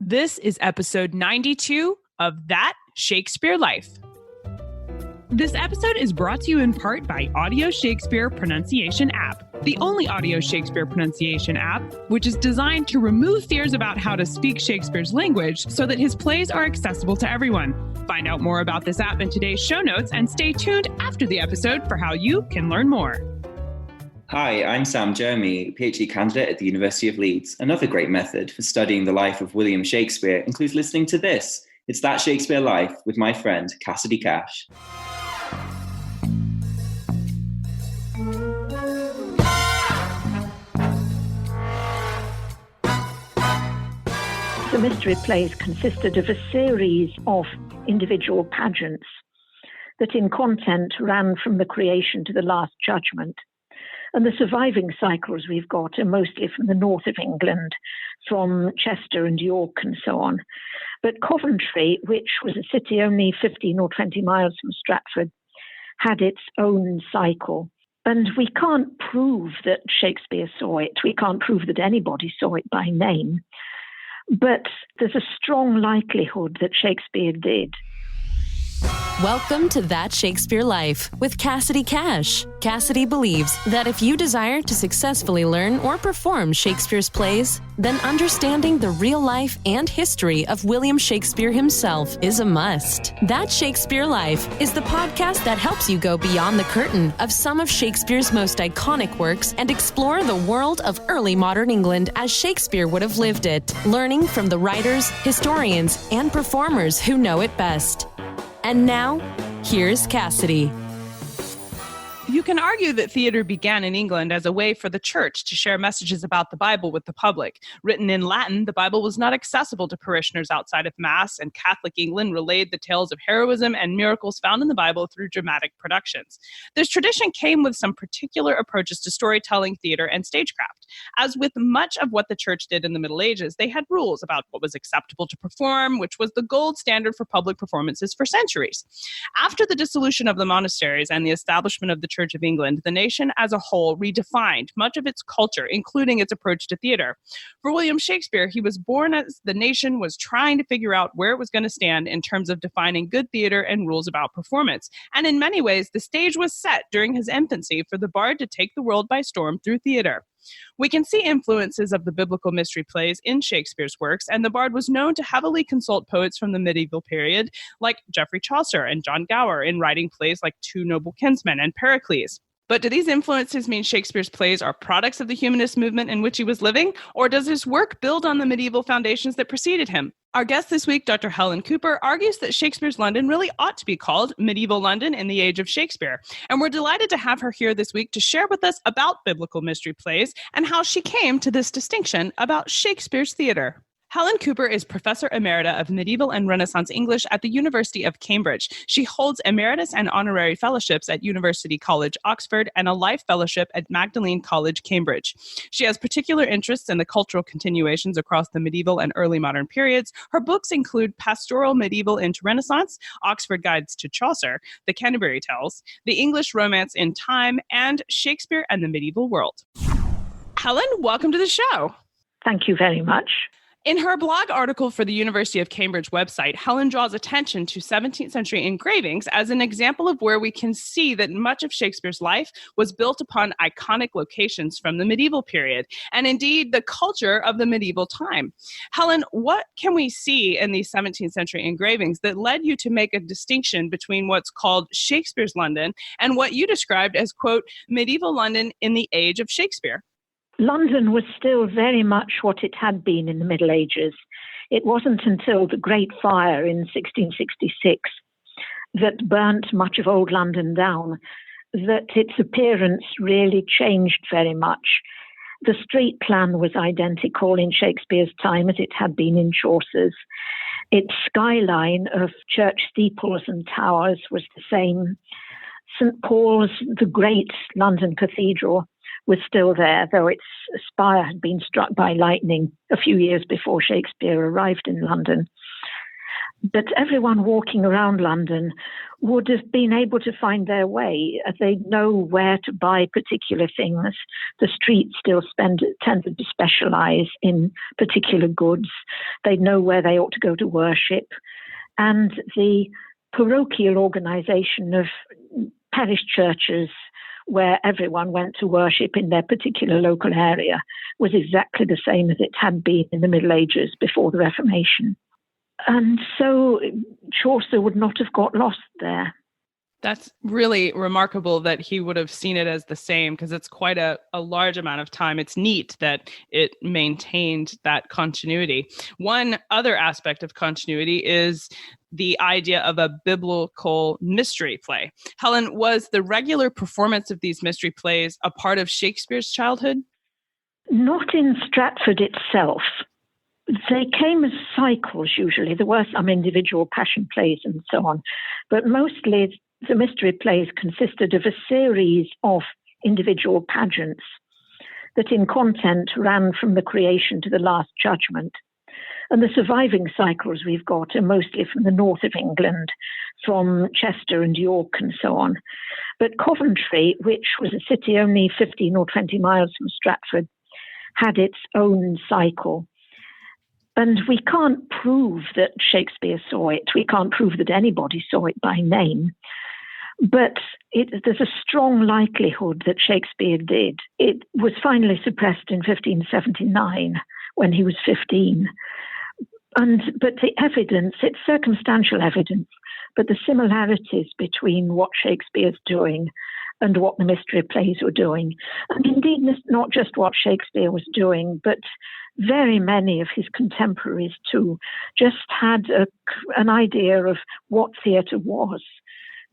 This is episode 92 of That Shakespeare Life. This episode is brought to you in part by Audio Shakespeare Pronunciation App, the only audio Shakespeare pronunciation app which is designed to remove fears about how to speak Shakespeare's language so that his plays are accessible to everyone. Find out more about this app in today's show notes and stay tuned after the episode for how you can learn more. Hi, I'm Sam Jeremy, PhD candidate at the University of Leeds. Another great method for studying the life of William Shakespeare includes listening to this. It's That Shakespeare Life with my friend, Cassidy Cash. The mystery plays consisted of a series of individual pageants that in content ran from the creation to the Last Judgment. And the surviving cycles we've got are mostly from the north of England, from Chester and York and so on. But Coventry, which was a city only 15 or 20 miles from Stratford, had its own cycle. And we can't prove that Shakespeare saw it. We can't prove that anybody saw it by name. But there's a strong likelihood that Shakespeare did. Welcome to That Shakespeare Life with Cassidy Cash. Cassidy believes that if you desire to successfully learn or perform Shakespeare's plays, then understanding the real life and history of William Shakespeare himself is a must. That Shakespeare Life is the podcast that helps you go beyond the curtain of some of Shakespeare's most iconic works and explore the world of early modern England as Shakespeare would have lived it, learning from the writers, historians, and performers who know it best. And now, here's Cassidy. You can argue that theater began in England as a way for the church to share messages about the Bible with the public. Written in Latin, the Bible was not accessible to parishioners outside of Mass, and Catholic England relayed the tales of heroism and miracles found in the Bible through dramatic productions. This tradition came with some particular approaches to storytelling, theater, and stagecraft. As with much of what the church did in the Middle Ages, they had rules about what was acceptable to perform, which was the gold standard for public performances for centuries. After the dissolution of the monasteries and the establishment of the Church of England, the nation as a whole redefined much of its culture, including its approach to theater. For William Shakespeare, he was born as the nation was trying to figure out where it was going to stand in terms of defining good theater and rules about performance. And in many ways, the stage was set during his infancy for the bard to take the world by storm through theater. We can see influences of the biblical mystery plays in Shakespeare's works, and the bard was known to heavily consult poets from the medieval period, like Geoffrey Chaucer and John Gower, in writing plays like Two Noble Kinsmen and Pericles. But do these influences mean Shakespeare's plays are products of the humanist movement in which he was living, or does his work build on the medieval foundations that preceded him? Our guest this week, Dr. Helen Cooper, argues that Shakespeare's London really ought to be called Medieval London in the Age of Shakespeare. And we're delighted to have her here this week to share with us about biblical mystery plays and how she came to this distinction about Shakespeare's theater. Helen Cooper is Professor Emerita of Medieval and Renaissance English at the University of Cambridge. She holds emeritus and honorary fellowships at University College, Oxford, and a life fellowship at Magdalene College, Cambridge. She has particular interests in the cultural continuations across the medieval and early modern periods. Her books include Pastoral Medieval into Renaissance, Oxford Guides to Chaucer, The Canterbury Tales, The English Romance in Time, and Shakespeare and the Medieval World. Helen, welcome to the show. Thank you very much. In her blog article for the University of Cambridge website, Helen draws attention to 17th century engravings as an example of where we can see that much of Shakespeare's life was built upon iconic locations from the medieval period, and indeed the culture of the medieval time. Helen, what can we see in these 17th century engravings that led you to make a distinction between what's called Shakespeare's London and what you described as, quote, medieval London in the age of Shakespeare? London was still very much what it had been in the Middle Ages. It wasn't until the Great Fire in 1666 that burnt much of old London down that its appearance really changed very much. The street plan was identical in Shakespeare's time as it had been in Chaucer's. Its skyline of church steeples and towers was the same. St. Paul's, the great London cathedral, was still there, though its spire had been struck by lightning a few years before Shakespeare arrived in London. But everyone walking around London would have been able to find their way. They'd know where to buy particular things. The streets still tended to specialize in particular goods. They'd know where they ought to go to worship. And the parochial organization of parish churches where everyone went to worship in their particular local area was exactly the same as it had been in the Middle Ages before the Reformation. And so Chaucer would not have got lost there. That's really remarkable that he would have seen it as the same, because it's quite a large amount of time. It's neat that it maintained that continuity. One other aspect of continuity is the idea of a biblical mystery play. Helen, was the regular performance of these mystery plays a part of Shakespeare's childhood? Not in Stratford itself. They came as cycles usually. There were some individual passion plays and so on, but mostly the mystery plays consisted of a series of individual pageants that in content ran from the creation to the Last Judgment. And the surviving cycles we've got are mostly from the north of England, from Chester and York and so on. But Coventry, which was a city only 15 or 20 miles from Stratford, had its own cycle. And we can't prove that Shakespeare saw it. We can't prove that anybody saw it by name. But there's a strong likelihood that Shakespeare did. It was finally suppressed in 1579 when he was 15. But the evidence, it's circumstantial evidence, but the similarities between what Shakespeare's doing and what the mystery plays were doing, and indeed not just what Shakespeare was doing, but very many of his contemporaries too, just had an idea of what theatre was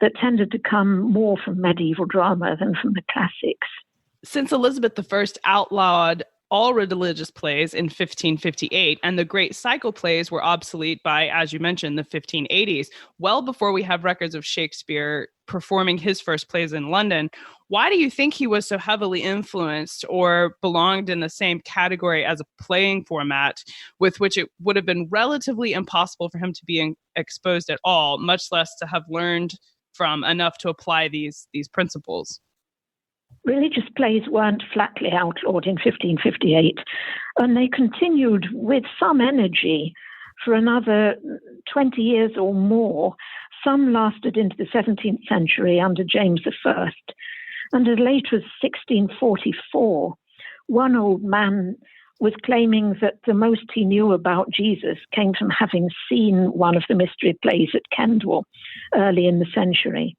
that tended to come more from medieval drama than from the classics. Since Elizabeth I outlawed all religious plays in 1558, and the great cycle plays were obsolete by, as you mentioned, the 1580s, well before we have records of Shakespeare performing his first plays in London, why do you think he was so heavily influenced or belonged in the same category as a playing format with which it would have been relatively impossible for him to be exposed at all, much less to have learned from enough to apply these principles? Religious plays weren't flatly outlawed in 1558, and they continued with some energy for another 20 years or more. Some lasted into the 17th century under James I, and as late as 1644, one old man was claiming that the most he knew about Jesus came from having seen one of the mystery plays at Kendal early in the century.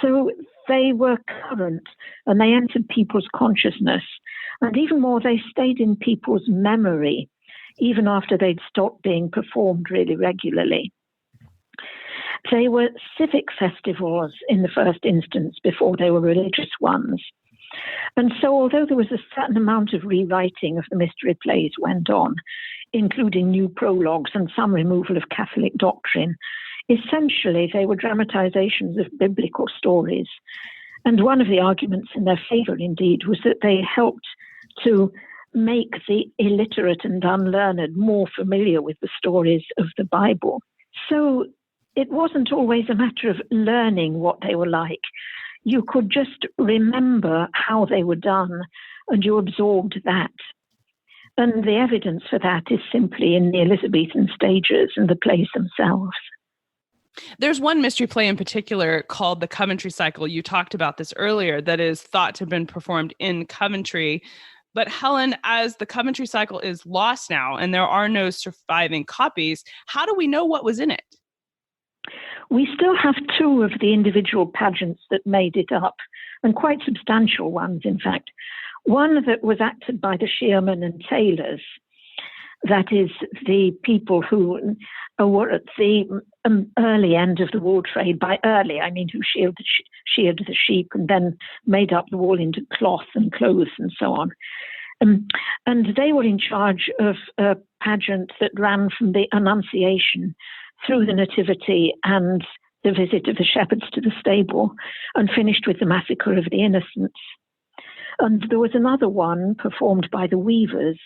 So they were current and they entered people's consciousness. And even more, they stayed in people's memory, even after they'd stopped being performed really regularly. They were civic festivals in the first instance before they were religious ones. And so although there was a certain amount of rewriting of the mystery plays went on, including new prologues and some removal of Catholic doctrine, essentially they were dramatizations of biblical stories. And one of the arguments in their favor, indeed, was that they helped to make the illiterate and unlearned more familiar with the stories of the Bible. So it wasn't always a matter of learning what they were like. You could just remember how they were done, and you absorbed that. And the evidence for that is simply in the Elizabethan stages and the plays themselves. There's one mystery play in particular called the Coventry Cycle. You talked about this earlier, that is thought to have been performed in Coventry. But Helen, as the Coventry Cycle is lost now and there are no surviving copies, how do we know what was in it? We still have two of the individual pageants that made it up, and quite substantial ones, in fact. One that was acted by the shearmen and tailors, that is, the people who were at the early end of the wool trade. By early, I mean who sheared the sheep and then made up the wool into cloth and clothes and so on. And they were in charge of a pageant that ran from the Annunciation through the Nativity and the visit of the shepherds to the stable, and finished with the massacre of the innocents. And there was another one performed by the weavers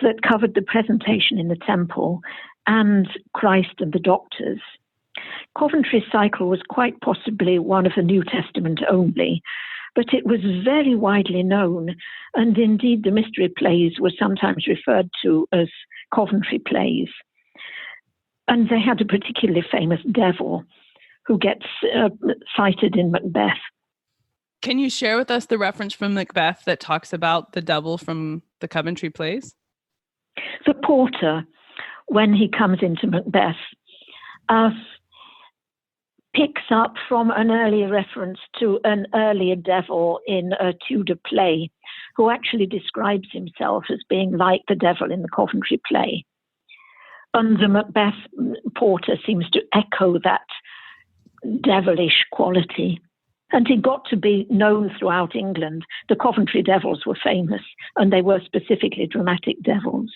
that covered the presentation in the temple and Christ and the Doctors. Coventry's cycle was quite possibly one of the New Testament only, but it was very widely known, and indeed the mystery plays were sometimes referred to as Coventry plays. And they had a particularly famous devil who gets cited in Macbeth. Can you share with us the reference from Macbeth that talks about the devil from the Coventry plays? The porter, when he comes into Macbeth, picks up from an earlier reference to an earlier devil in a Tudor play, who actually describes himself as being like the devil in the Coventry play. And the Macbeth porter seems to echo that devilish quality. And he got to be known throughout England. The Coventry devils were famous, and they were specifically dramatic devils.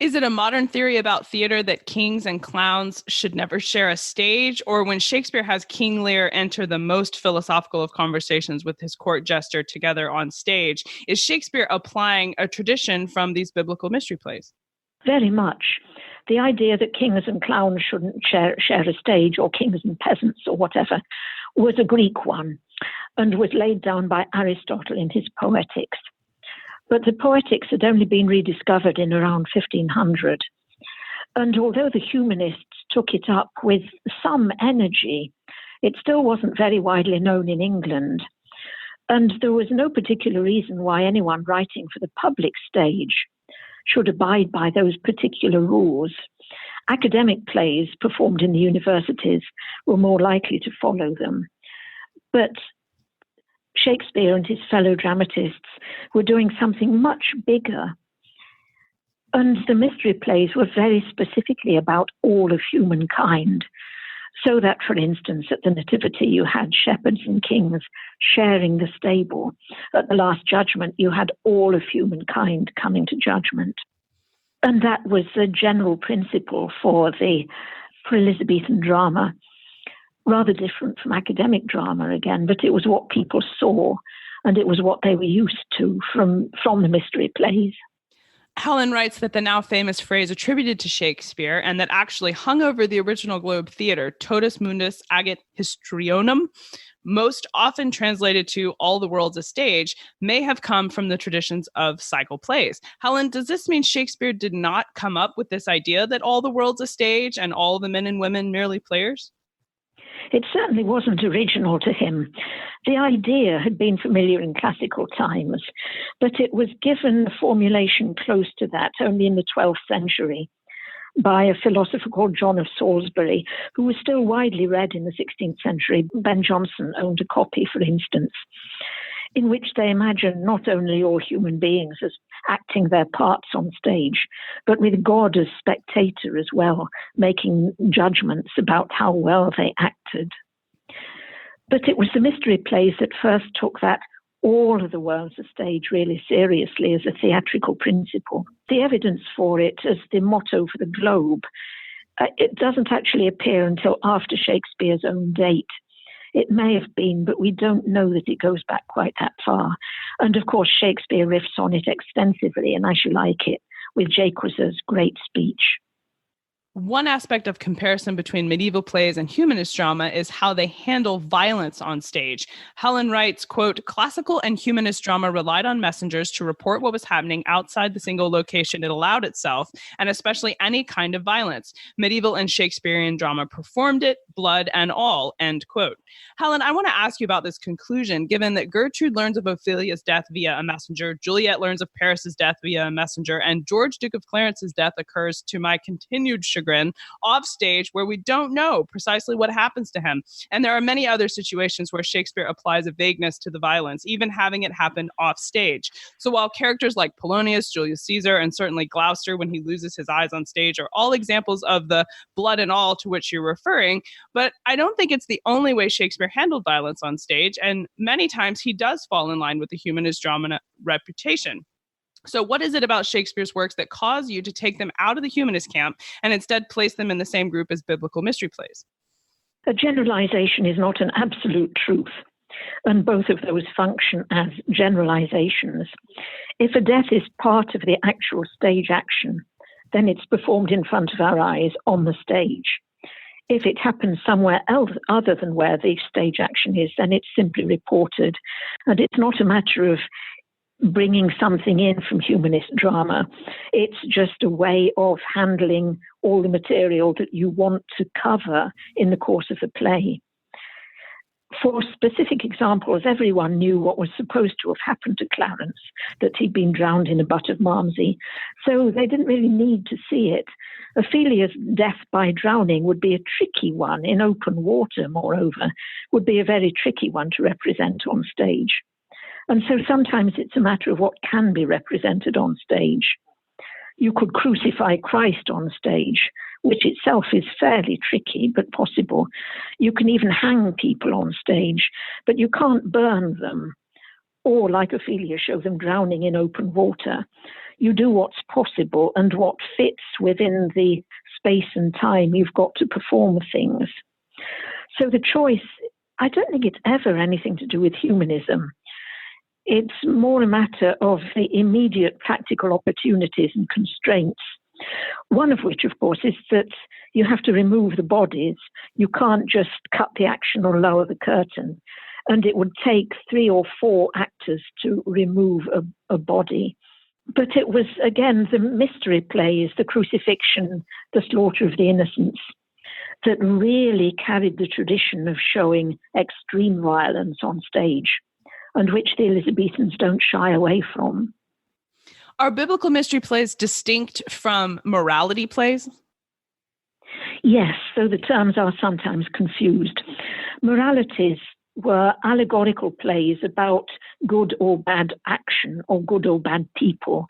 Is it a modern theory about theater that kings and clowns should never share a stage? Or when Shakespeare has King Lear enter the most philosophical of conversations with his court jester together on stage, is Shakespeare applying a tradition from these biblical mystery plays? Very much. The idea that kings and clowns shouldn't share a stage, or kings and peasants or whatever, was a Greek one and was laid down by Aristotle in his Poetics. But the Poetics had only been rediscovered in around 1500. And although the humanists took it up with some energy, it still wasn't very widely known in England. And there was no particular reason why anyone writing for the public stage should abide by those particular rules. Academic plays performed in the universities were more likely to follow them. But Shakespeare and his fellow dramatists were doing something much bigger. And the mystery plays were very specifically about all of humankind. So that, for instance, at the Nativity, you had shepherds and kings sharing the stable. At the Last Judgment, you had all of humankind coming to judgment. And that was the general principle for Elizabethan drama. Rather different from academic drama again, but it was what people saw, and it was what they were used to from the mystery plays. Helen writes that the now famous phrase attributed to Shakespeare and that actually hung over the original Globe Theatre, totus mundus agit histrionem, most often translated to all the world's a stage, may have come from the traditions of cycle plays. Helen, does this mean Shakespeare did not come up with this idea that all the world's a stage and all the men and women merely players? It certainly wasn't original to him. The idea had been familiar in classical times, but it was given a formulation close to that only in the 12th century by a philosopher called John of Salisbury, who was still widely read in the 16th century. Ben Jonson owned a copy, for instance, in which they imagined not only all human beings as acting their parts on stage, but with God as spectator as well, making judgments about how well they acted. But it was the mystery plays that first took that all of the world's a stage really seriously as a theatrical principle. The evidence for it as the motto for the Globe, it doesn't actually appear until after Shakespeare's own date. It may have been, but we don't know that it goes back quite that far. And of course, Shakespeare riffs on it extensively, and I shall like it, with Jacques's great speech. One aspect of comparison between medieval plays and humanist drama is how they handle violence on stage. Helen writes, quote, classical and humanist drama relied on messengers to report what was happening outside the single location it allowed itself, and especially any kind of violence. Medieval and Shakespearean drama performed it, blood and all, end quote. Helen, I want to ask you about this conclusion, given that Gertrude learns of Ophelia's death via a messenger, Juliet learns of Paris's death via a messenger, and George, Duke of Clarence's death occurs, to my continued chagrin, off stage, where we don't know precisely what happens to him. And there are many other situations where Shakespeare applies a vagueness to the violence, even having it happen off stage. So while characters like Polonius, Julius Caesar, and certainly Gloucester when he loses his eyes on stage are all examples of the blood and all to which you're referring, but I don't think it's the only way Shakespeare handled violence on stage, and many times he does fall in line with the humanist drama reputation. So what is it about Shakespeare's works that cause you to take them out of the humanist camp and instead place them in the same group as biblical mystery plays? A generalization is not an absolute truth, and both of those function as generalizations. If a death is part of the actual stage action, then it's performed in front of our eyes on the stage. If it happens somewhere else other than where the stage action is, then it's simply reported. And it's not a matter of bringing something in from humanist drama. It's just a way of handling all the material that you want to cover in the course of the play. For specific examples, everyone knew what was supposed to have happened to Clarence, that he'd been drowned in a butt of Malmsey, so they didn't really need to see it. Ophelia's death by drowning would be a tricky one in open water, moreover, would be a very tricky one to represent on stage. And so sometimes it's a matter of what can be represented on stage. You could crucify Christ on stage, which itself is fairly tricky, but possible. You can even hang people on stage, but you can't burn them, or, like Ophelia, show them drowning in open water. You do what's possible and what fits within the space and time you've got to perform things. So the choice, I don't think it's ever anything to do with humanism. It's more a matter of the immediate practical opportunities and constraints. One of which, of course, is that you have to remove the bodies. You can't just cut the action or lower the curtain. And it would take 3 or 4 actors to remove a body. But it was, again, the mystery plays, the crucifixion, the slaughter of the innocents, that really carried the tradition of showing extreme violence on stage, and which the Elizabethans don't shy away from. Are biblical mystery plays distinct from morality plays? Yes, so the terms are sometimes confused. Moralities were allegorical plays about good or bad action or good or bad people.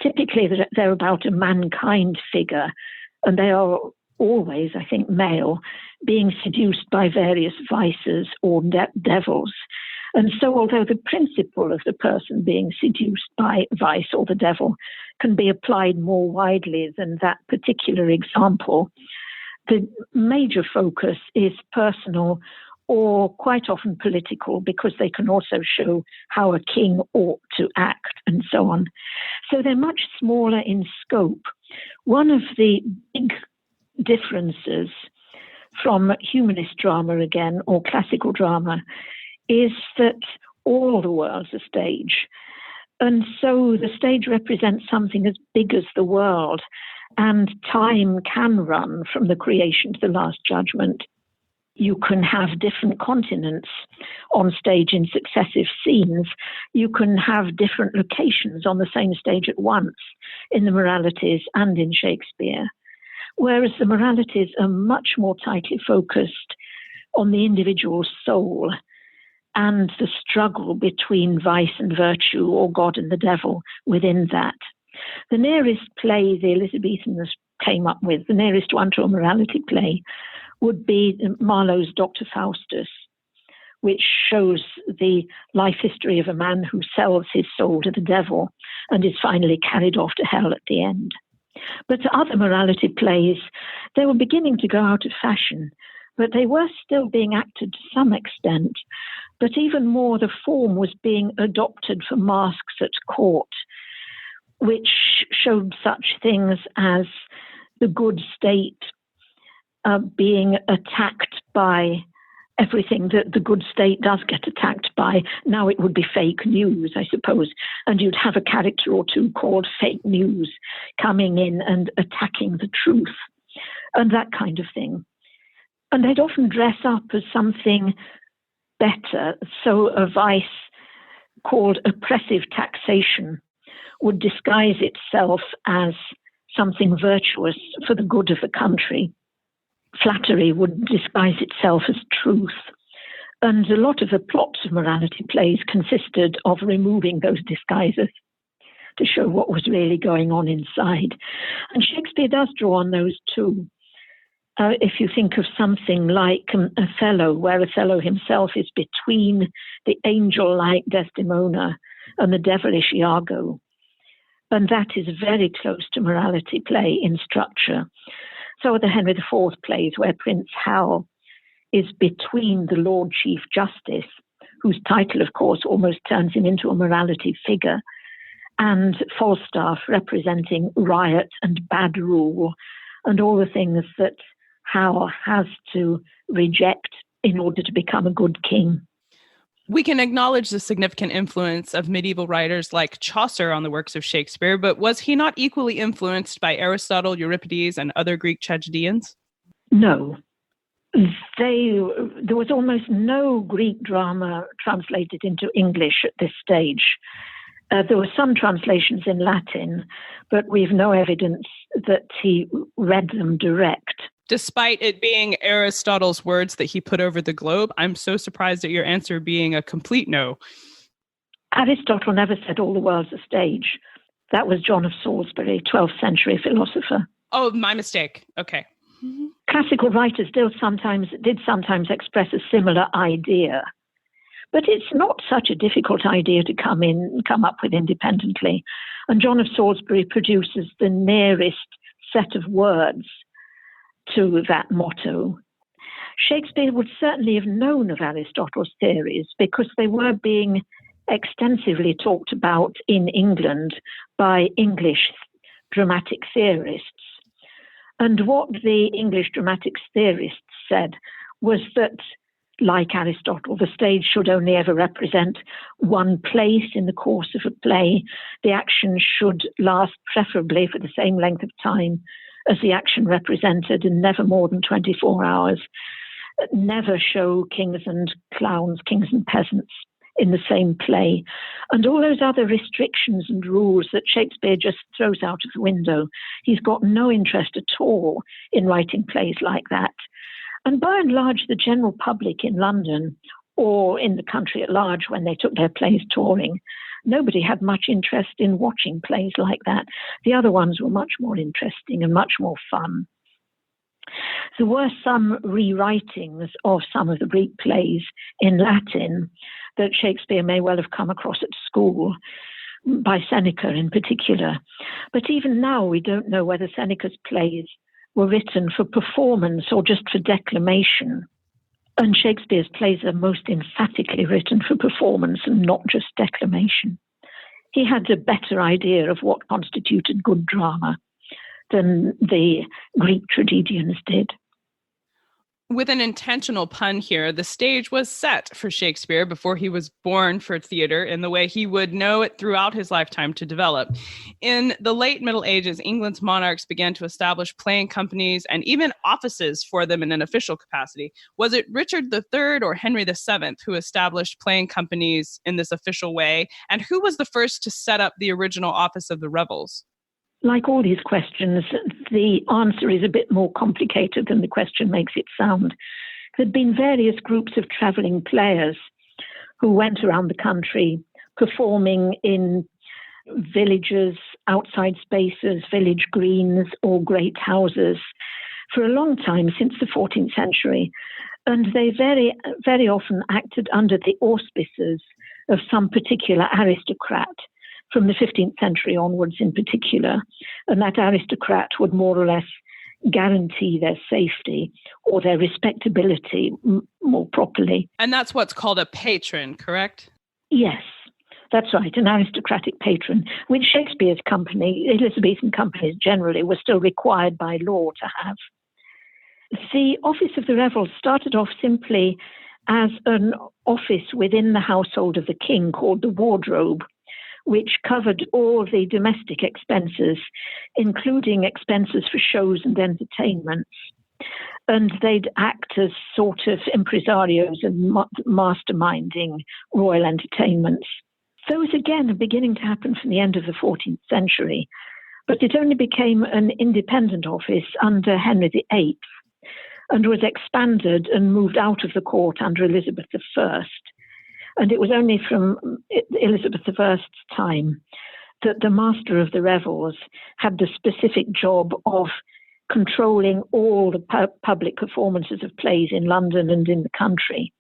Typically, they're about a mankind figure, and they are always, I think, male, being seduced by various vices or devils. And so although the principle of the person being seduced by vice or the devil can be applied more widely than that particular example, the major focus is personal or quite often political, because they can also show how a king ought to act and so on. So they're much smaller in scope. One of the big differences from humanist drama again, or classical drama, is that all the world's a stage. And so the stage represents something as big as the world, and time can run from the creation to the Last Judgment. You can have different continents on stage in successive scenes. You can have different locations on the same stage at once in the moralities and in Shakespeare. Whereas the moralities are much more tightly focused on the individual soul and the struggle between vice and virtue, or God and the devil, within that. The nearest play the Elizabethans came up with, the nearest one to a morality play, would be Marlowe's Dr. Faustus, which shows the life history of a man who sells his soul to the devil and is finally carried off to hell at the end. But other morality plays, they were beginning to go out of fashion, but they were still being acted to some extent. But even more, the form was being adopted for masks at court, which showed such things as the good state being attacked by everything that the good state does get attacked by. Now it would be fake news, I suppose, and you'd have a character or two called fake news coming in and attacking the truth, and that kind of thing. And they'd often dress up as something better. So a vice called oppressive taxation would disguise itself as something virtuous for the good of the country. Flattery would disguise itself as truth. And a lot of the plots of morality plays consisted of removing those disguises to show what was really going on inside. And Shakespeare does draw on those too. If you think of something like Othello, where Othello himself is between the angel-like Desdemona and the devilish Iago. And that is very close to morality play in structure. So are the Henry IV plays, where Prince Hal is between the Lord Chief Justice, whose title, of course, almost turns him into a morality figure, and Falstaff representing riot and bad rule and all the things that Howe has to reject in order to become a good king. We can acknowledge the significant influence of medieval writers like Chaucer on the works of Shakespeare, but was he not equally influenced by Aristotle, Euripides, and other Greek tragedians? No. There was almost no Greek drama translated into English at this stage. There were some translations in Latin, but we've no evidence that he read them direct. Despite it being Aristotle's words that he put over the globe, I'm so surprised at your answer being a complete no. Aristotle never said all the world's a stage. That was John of Salisbury, 12th century philosopher. Oh, my mistake. Okay. Classical writers did sometimes express a similar idea, but it's not such a difficult idea to come up with independently. And John of Salisbury produces the nearest set of words to that motto. Shakespeare would certainly have known of Aristotle's theories because they were being extensively talked about in England by English dramatic theorists. And what the English dramatic theorists said was that, like Aristotle, the stage should only ever represent one place in the course of a play. The action should last preferably for the same length of time as the action represented, and never more than 24 hours. Never show kings and clowns, kings and peasants in the same play. And all those other restrictions and rules that Shakespeare just throws out of the window. He's got no interest at all in writing plays like that. And by and large, the general public in London or in the country at large, when they took their plays touring, nobody had much interest in watching plays like that. The other ones were much more interesting and much more fun. There were some rewritings of some of the Greek plays in Latin that Shakespeare may well have come across at school, by Seneca in particular. But even now, we don't know whether Seneca's plays were written for performance or just for declamation. And Shakespeare's plays are most emphatically written for performance and not just declamation. He had a better idea of what constituted good drama than the Greek tragedians did. With an intentional pun here, the stage was set for Shakespeare before he was born for theater in the way he would know it throughout his lifetime to develop. In the late Middle Ages, England's monarchs began to establish playing companies and even offices for them in an official capacity. Was it Richard III or Henry VII who established playing companies in this official way? And who was the first to set up the original office of the revels? Like all these questions, the answer is a bit more complicated than the question makes it sound. There'd been various groups of travelling players who went around the country performing in villages, outside spaces, village greens, or great houses for a long time, since the 14th century. And they very, very often acted under the auspices of some particular aristocrat, from the 15th century onwards in particular, and that aristocrat would more or less guarantee their safety or their respectability more properly. And that's what's called a patron, correct? Yes, that's right, an aristocratic patron, which Shakespeare's company, Elizabethan companies generally, were still required by law to have. The office of the revels started off simply as an office within the household of the king called the wardrobe, which covered all the domestic expenses, including expenses for shows and entertainments. And they'd act as sort of impresarios and masterminding royal entertainments. Those, again, are beginning to happen from the end of the 14th century, but it only became an independent office under Henry VIII and was expanded and moved out of the court under Elizabeth I. And it was only from Elizabeth I's time that the master of the revels had the specific job of controlling all the public performances of plays in London and in the country,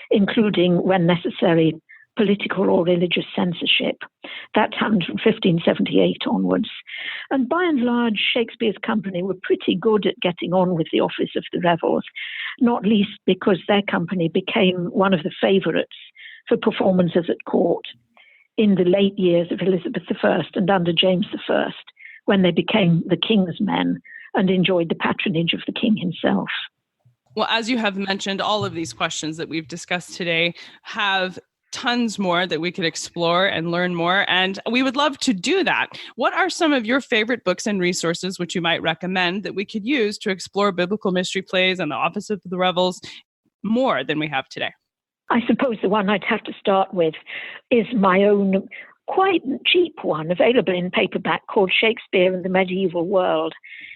including, when necessary, political or religious censorship. That happened from 1578 onwards. And by and large, Shakespeare's company were pretty good at getting on with the office of the revels, not least because their company became one of the favourites for performances at court. in the late years of Elizabeth I and under James I, when they became the king's men and enjoyed the patronage of the king himself. Well, as you have mentioned, all of these questions that we've discussed today have tons more that we could explore and learn more, and we would love to do that. What are some of your favorite books and resources which you might recommend that we could use to explore biblical mystery plays and the Office of the Revels more than we have today? I suppose the one I'd have to start with is my own quite cheap one, available in paperback, called Shakespeare and the Medieval World,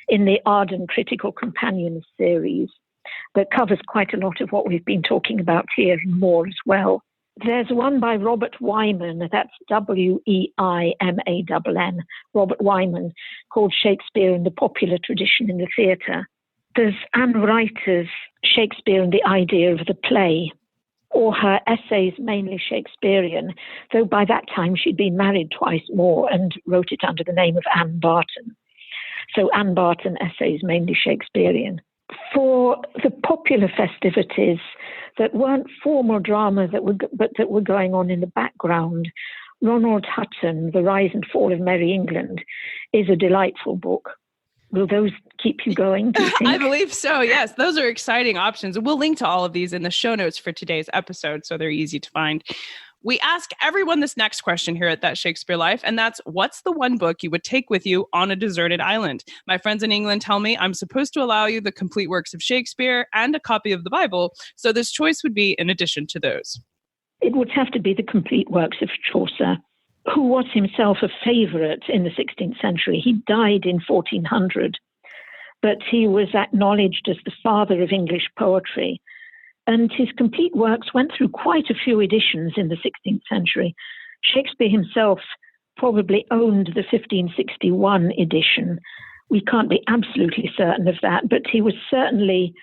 in the Arden Critical Companion series, that covers quite a lot of what we've been talking about here and more as well. There's one by Robert Wyman, that's Weimann, Robert Wyman, called Shakespeare and the Popular Tradition in the Theatre. There's Anne Reiter's Shakespeare and the Idea of the Play, or her essays, mainly Shakespearean, though by that time she'd been married twice more and wrote it under the name of Anne Barton. So Anne Barton essays, mainly Shakespearean. For the popular festivities that weren't formal drama but that were going on in the background, Ronald Hutton, The Rise and Fall of Merry England, is a delightful book. Will those keep you going, do you think? I believe so, yes. Those are exciting options. We'll link to all of these in the show notes for today's episode, so they're easy to find. We ask everyone this next question here at That Shakespeare Life, and that's, what's the one book you would take with you on a deserted island? My friends in England tell me I'm supposed to allow you the complete works of Shakespeare and a copy of the Bible, so this choice would be in addition to those. It would have to be the complete works of Chaucer, who was himself a favourite in the 16th century. He died in 1400, but he was acknowledged as the father of English poetry. And his complete works went through quite a few editions in the 16th century. Shakespeare himself probably owned the 1561 edition. We can't be absolutely certain of that, but he was certainly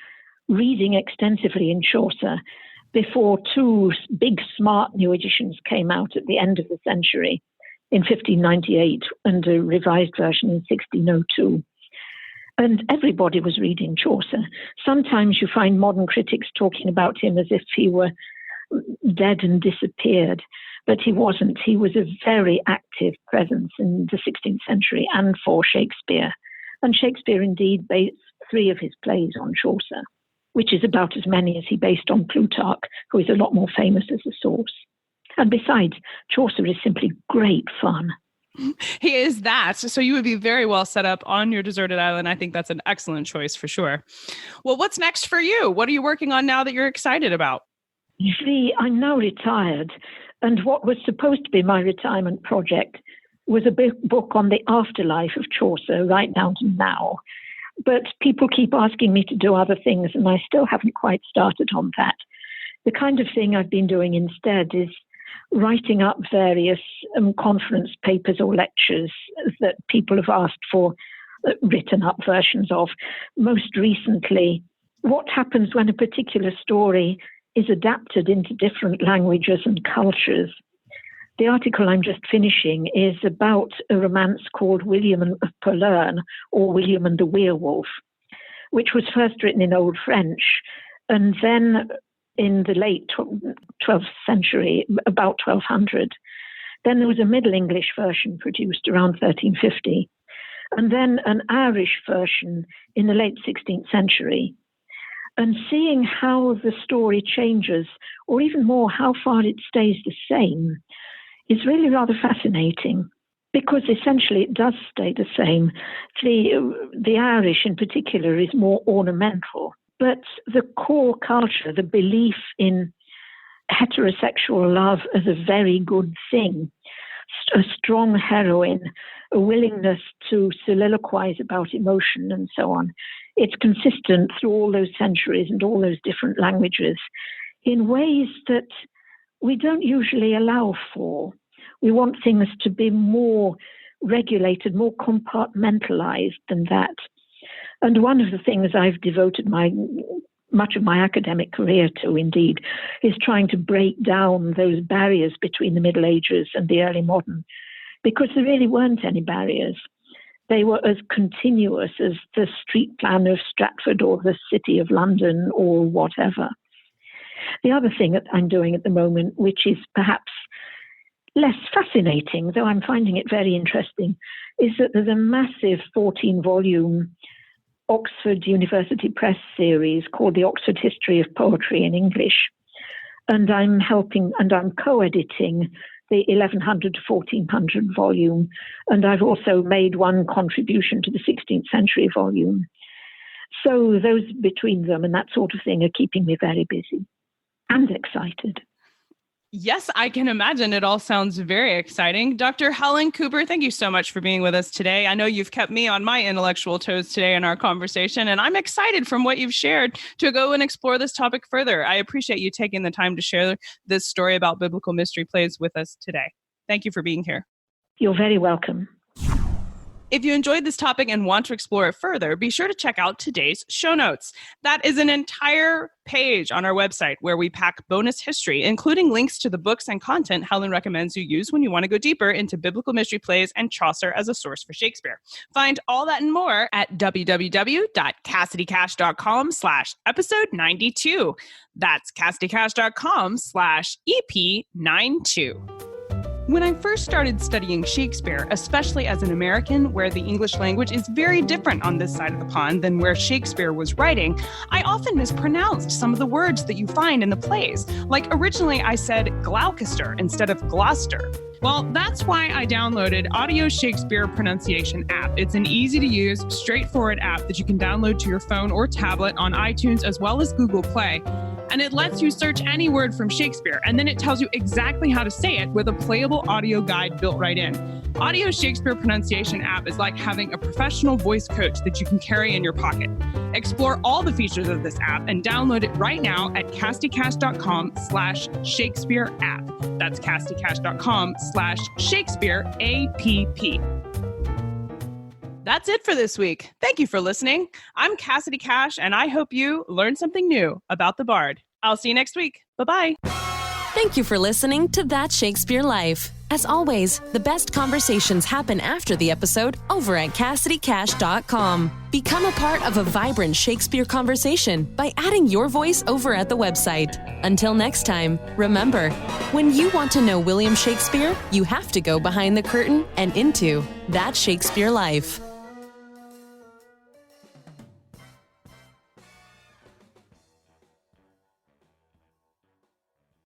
reading extensively in Chaucer before two big, smart new editions came out at the end of the century in 1598 and a revised version in 1602. And everybody was reading Chaucer. Sometimes you find modern critics talking about him as if he were dead and disappeared, but he wasn't. He was a very active presence in the 16th century and for Shakespeare. And Shakespeare indeed based 3 of his plays on Chaucer, which is about as many as he based on Plutarch, who is a lot more famous as a source. And besides, Chaucer is simply great fun. He is that. So you would be very well set up on your deserted island. I think that's an excellent choice for sure. Well, what's next for you? What are you working on now that you're excited about? You see, I'm now retired, and what was supposed to be my retirement project was a book on the afterlife of Chaucer right down to now. But people keep asking me to do other things, and I still haven't quite started on that. The kind of thing I've been doing instead is writing up various conference papers or lectures that people have asked for written up versions of. Most recently, what happens when a particular story is adapted into different languages and cultures. The article I'm just finishing is about a romance called William of Purlerne, or William and the Werewolf, which was first written in Old French, and then in the late 12th century, about 1200. Then there was a Middle English version produced around 1350, and then an Irish version in the late 16th century. And seeing how the story changes, or even more, how far it stays the same, is really rather fascinating, because essentially it does stay the same. The Irish in particular is more ornamental, but the core culture, the belief in heterosexual love as a very good thing, a strong heroine, a willingness to soliloquize about emotion and so on, it's consistent through all those centuries and all those different languages in ways that we don't usually allow for. We want things to be more regulated, more compartmentalized than that. And one of the things I've devoted much of my academic career to, indeed, is trying to break down those barriers between the Middle Ages and the early modern, because there really weren't any barriers. They were as continuous as the street plan of Stratford or the city of London or whatever. The other thing that I'm doing at the moment, which is perhaps less fascinating, though I'm finding it very interesting, is that there's a massive 14-volume Oxford University Press series called The Oxford History of Poetry in English. And I'm co-editing the 1100 to 1400 volume. And I've also made one contribution to the 16th century volume. So those between them and that sort of thing are keeping me very busy and excited. Yes, I can imagine. It all sounds very exciting. Dr. Helen Cooper, thank you so much for being with us today. I know you've kept me on my intellectual toes today in our conversation, and I'm excited from what you've shared to go and explore this topic further. I appreciate you taking the time to share this story about biblical mystery plays with us today. Thank you for being here. You're very welcome. If you enjoyed this topic and want to explore it further, be sure to check out today's show notes. That is an entire page on our website where we pack bonus history, including links to the books and content Helen recommends you use when you want to go deeper into biblical mystery plays and Chaucer as a source for Shakespeare. Find all that and more at www.CassidyCash.com/episode 92. That's CassidyCash.com/EP92. When I first started studying Shakespeare, especially as an American, where the English language is very different on this side of the pond than where Shakespeare was writing, I often mispronounced some of the words that you find in the plays. Like originally I said Gloucester instead of Gloucester. Well, that's why I downloaded Audio Shakespeare Pronunciation app. It's an easy-to-use, straightforward app that you can download to your phone or tablet on iTunes as well as Google Play. And it lets you search any word from Shakespeare, and then it tells you exactly how to say it with a playable audio guide built right in. Audio Shakespeare Pronunciation app is like having a professional voice coach that you can carry in your pocket. Explore all the features of this app and download it right now at CassidyCash.com/Shakespeare app. That's CassidyCash.com/Shakespeare app. That's it for this week. Thank you for listening. I'm Cassidy Cash, and I hope you learned something new about the Bard. I'll see you next week. Bye-bye. Thank you for listening to That Shakespeare Life. As always, the best conversations happen after the episode over at CassidyCash.com. Become a part of a vibrant Shakespeare conversation by adding your voice over at the website. Until next time, remember, when you want to know William Shakespeare, you have to go behind the curtain and into That Shakespeare Life.